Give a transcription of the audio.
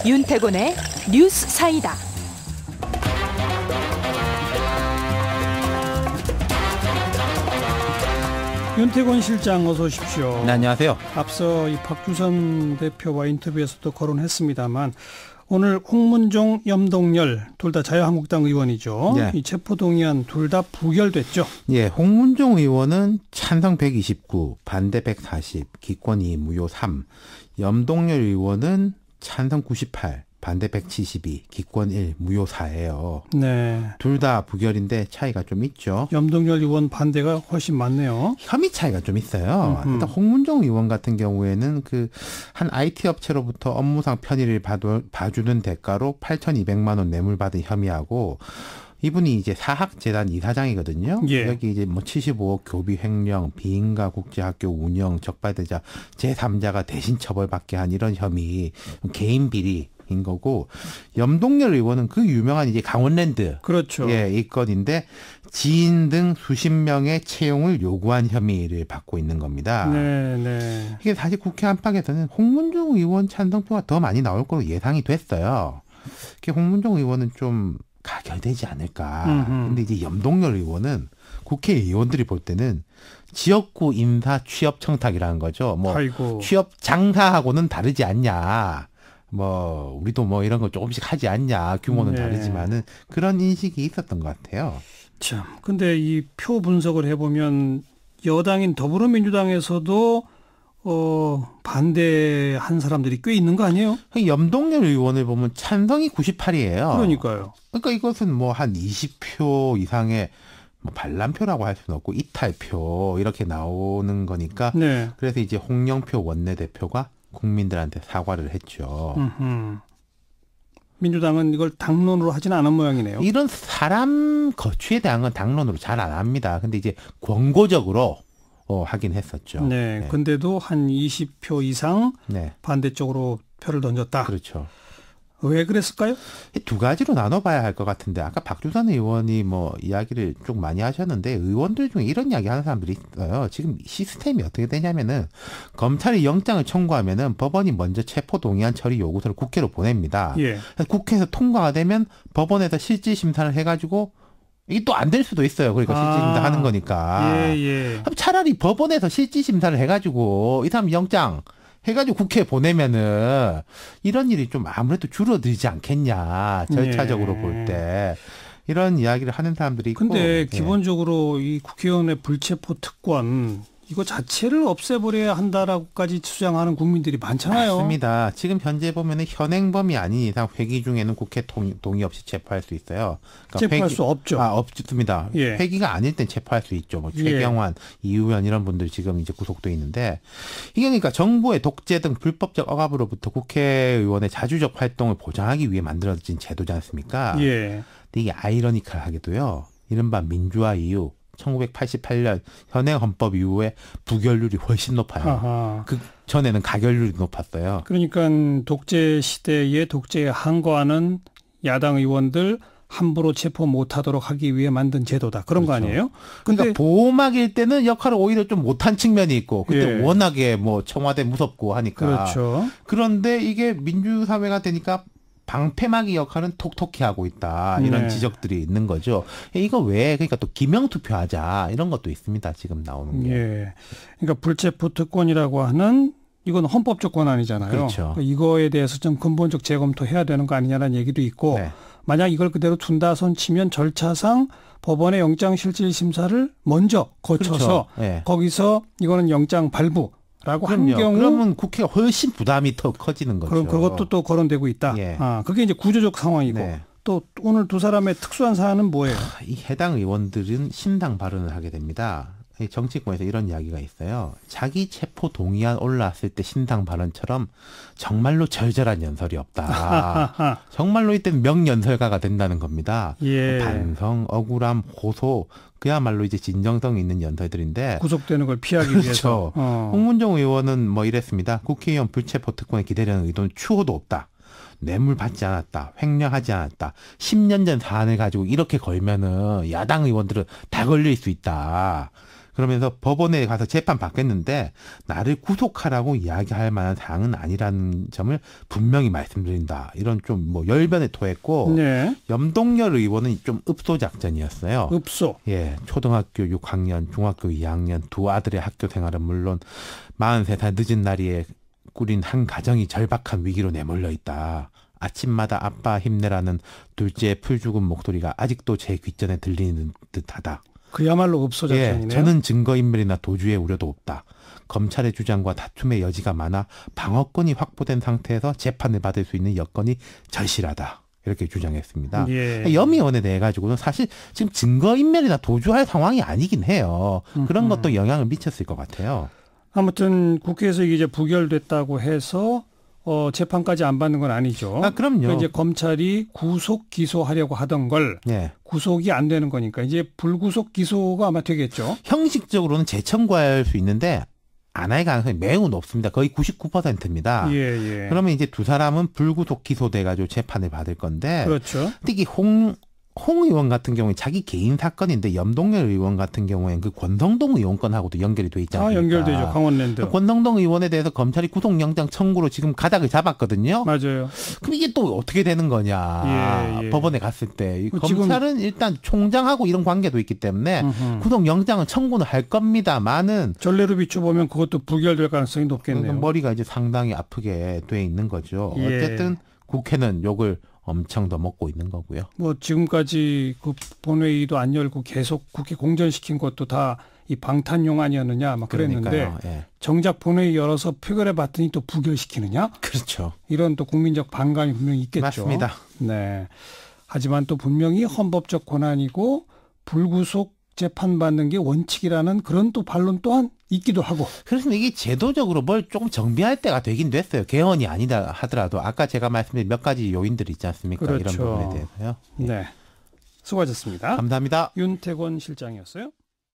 윤태곤의 뉴스사이다. 윤태곤 실장 어서 오십시오. 네, 안녕하세요. 앞서 이 박주선 대표와 인터뷰에서도 거론했습니다만 오늘 홍문종, 염동열 둘 다 자유한국당 의원이죠. 네. 이 체포동의안 둘 다 부결됐죠. 예, 홍문종 의원은 찬성 129, 반대 140, 기권 2, 무효 3. 염동열 의원은 찬성 98, 반대 172, 기권 1, 무효 4예요. 네. 둘 다 부결인데 차이가 좀 있죠. 염동열 의원 반대가 훨씬 많네요. 혐의 차이가 좀 있어요. 일단 홍문종 의원 같은 경우에는 그 한 IT 업체로부터 업무상 편의를 봐주는 대가로 8,200만 원 뇌물 받은 혐의하고, 이분이 이제 사학재단 이사장이거든요. 예. 여기 이제 뭐 75억 교비 횡령, 비인가 국제학교 운영, 적발되자 제3자가 대신 처벌받게 한 이런 혐의, 개인 비리인 거고, 염동열 의원은 그 유명한 이제 강원랜드. 그렇죠. 예, 이 건인데 지인 등 수십 명의 채용을 요구한 혐의를 받고 있는 겁니다. 네, 네. 이게 사실 국회 안팎에서는 홍문종 의원 찬성표가 더 많이 나올 거로 예상이 됐어요. 홍문종 의원은 좀 가결되지 않을까. 근데 이제 염동열 의원은 국회의원들이 볼 때는 지역구 인사 취업 청탁이라는 거죠. 뭐 아이고. 취업 장사하고는 다르지 않냐. 뭐 우리도 뭐 이런 거 조금씩 하지 않냐. 규모는 네. 다르지만은 그런 인식이 있었던 것 같아요. 참. 근데 이 표 분석을 해보면 여당인 더불어민주당에서도 반대한 사람들이 꽤 있는 거 아니에요? 염동열 의원을 보면 찬성이 98이에요. 그러니까요. 그러니까 이것은 뭐 한 20표 이상의 뭐 반란표라고 할 수는 없고 이탈표 이렇게 나오는 거니까. 네. 그래서 이제 홍영표 원내대표가 국민들한테 사과를 했죠. 민주당은 이걸 당론으로 하지는 않은 모양이네요. 이런 사람 거취에 대한 건 당론으로 잘 안 합니다. 근데 이제 권고적으로 하긴 했었죠. 네. 근데도 한 20표 이상 네. 반대쪽으로 표를 던졌다. 그렇죠. 왜 그랬을까요? 두 가지로 나눠봐야 할 것 같은데, 아까 박주선 의원이 뭐 이야기를 좀 많이 하셨는데, 의원들 중에 이런 이야기 하는 사람들이 있어요. 지금 시스템이 어떻게 되냐면은 검찰이 영장을 청구하면은 법원이 먼저 체포동의안 처리 요구서를 국회로 보냅니다. 예. 국회에서 통과가 되면 법원에서 실질 심사를 해가지고 이게 또 안 될 수도 있어요. 그러니까 실질 심사 하는 거니까. 예. 차라리 법원에서 실질 심사를 해가지고 이 사람 영장 해가지고 국회에 보내면은 이런 일이 좀 아무래도 줄어들지 않겠냐. 절차적으로 예. 볼 때. 이런 이야기를 하는 사람들이 있고. 근데 예. 기본적으로 이 국회의원의 불체포 특권 이거 자체를 없애버려야 한다라고까지 주장하는 국민들이 많잖아요. 맞습니다. 지금 현재 보면은 현행범이 아닌 이상 회기 중에는 국회 동의 없이 체포할 수 있어요. 그러니까 체포할 수 없죠. 없습니다. 예. 회기가 아닐 땐 체포할 수 있죠. 뭐 예. 최경환, 이우현 이런 분들 지금 이제 구속돼 있는데, 이게 그러니까 정부의 독재 등 불법적 억압으로부터 국회의원의 자주적 활동을 보장하기 위해 만들어진 제도지 않습니까? 예. 근데 이게 아이러니컬하게도요, 이른바 민주화 이후 1988년 현행 헌법 이후에 부결률이 훨씬 높아요. 아하. 그 전에는 가결률이 높았어요. 그러니까 독재 시대에 독재에 항거하는 야당 의원들 함부로 체포 못하도록 하기 위해 만든 제도다. 그런 거 그렇죠. 아니에요? 근데 그러니까 보호막일 때는 역할을 오히려 좀 못한 측면이 있고, 그때 예. 워낙에 뭐 청와대 무섭고 하니까. 그렇죠. 그런데 이게 민주사회가 되니까 방패막이 역할은 톡톡히 하고 있다. 이런 네. 지적들이 있는 거죠. 이거 왜, 그러니까 또 기명투표하자. 이런 것도 있습니다. 지금 나오는 게. 예. 그러니까 불체포 특권이라고 하는 이건 헌법적 권한이잖아요. 그렇죠. 그러니까 이거에 대해서 좀 근본적 재검토해야 되는 거 아니냐는 얘기도 있고, 네. 만약 이걸 그대로 둔다 손 치면 절차상 법원의 영장 실질 심사를 먼저 거쳐서 그렇죠. 네. 거기서 이거는 영장 발부라고 한 그럼요. 경우 그러면 국회가 훨씬 부담이 더 커지는 거죠. 그럼 그것도 또 거론되고 있다. 예. 그게 이제 구조적 상황이고 네. 또 오늘 두 사람의 특수한 사안은 뭐예요? 이 해당 의원들은 신당 발언을 하게 됩니다. 이 정치권에서 이런 이야기가 있어요. 자기 체포 동의안 올라왔을 때 신당 발언처럼 정말로 절절한 연설이 없다. 정말로 이때는 명연설가가 된다는 겁니다. 예. 반성, 억울함, 호소, 그야말로 이제 진정성 있는 연설들인데. 구속되는 걸 피하기 그렇죠. 위해서. 홍문종 의원은 뭐 이랬습니다. 국회의원 불체포 특권에 기대려는 의도는 추호도 없다. 뇌물 받지 않았다. 횡령하지 않았다. 10년 전 사안을 가지고 이렇게 걸면은 야당 의원들은 다 걸릴 수 있다. 그러면서 법원에 가서 재판 받겠는데 나를 구속하라고 이야기할 만한 사항은 아니라는 점을 분명히 말씀드린다. 이런 좀 뭐 열변에 토했고 네. 염동열 의원은 좀 읍소 작전이었어요. 읍소. 예, 초등학교 6학년, 중학교 2학년 두 아들의 학교 생활은 물론 43살 늦은 나이에 꾸린 한 가정이 절박한 위기로 내몰려 있다. 아침마다 아빠 힘내라는 둘째의 풀죽은 목소리가 아직도 제 귓전에 들리는 듯하다. 그야말로 읍소 작전이네요. 예, 저는 증거인멸이나 도주의 우려도 없다. 검찰의 주장과 다툼의 여지가 많아 방어권이 확보된 상태에서 재판을 받을 수 있는 여건이 절실하다. 이렇게 주장했습니다. 예. 염의원에 대해 가지고는 사실 지금 증거인멸이나 도주할 상황이 아니긴 해요. 그런 것도 영향을 미쳤을 것 같아요. 아무튼 국회에서 이게 이제 부결됐다고 해서 재판까지 안 받는 건 아니죠. 그럼요. 그러니까 이제 검찰이 구속 기소하려고 하던 걸 예. 구속이 안 되는 거니까 이제 불구속 기소가 아마 되겠죠. 형식적으로는 재청구할 수 있는데 안 할 가능성이 매우 높습니다. 거의 99%입니다. 예. 그러면 이제 두 사람은 불구속 기소돼 가지고 재판을 받을 건데. 그렇죠. 특히 홍 의원 같은 경우에 자기 개인 사건인데 염동열 의원 같은 경우에는 그 권성동 의원 건하고도 연결이 돼 있지 않습니까? 연결되죠. 강원랜드. 권성동 의원에 대해서 검찰이 구속영장 청구로 지금 가닥을 잡았거든요. 맞아요. 그럼 이게 또 어떻게 되는 거냐. 예. 법원에 갔을 때. 지금 검찰은 일단 총장하고 이런 관계도 있기 때문에 구속영장은 청구는 할 겁니다만은 전례로 비춰보면 그것도 부결될 가능성이 높겠네요. 머리가 이제 상당히 아프게 돼 있는 거죠. 예. 어쨌든 국회는 욕을 엄청 더 먹고 있는 거고요. 뭐 지금까지 그 본회의도 안 열고 계속 국회 공전시킨 것도 다 이 방탄용 아니었느냐 막 그랬는데 예. 정작 본회의 열어서 표결해 봤더니 또 부결시키느냐? 그렇죠. 이런 또 국민적 반감이 분명히 있겠죠. 맞습니다. 네. 하지만 또 분명히 헌법적 권한이고 불구속 재판받는 게 원칙이라는 그런 또 반론 또한 있기도 하고. 그래서 이게 제도적으로 뭘 조금 정비할 때가 되긴 됐어요. 개헌이 아니다 하더라도 아까 제가 말씀드린 몇 가지 요인들이 있지 않습니까? 그렇죠. 이런 부분에 대해서요. 네. 수고하셨습니다. 감사합니다. 윤태권 실장이었어요.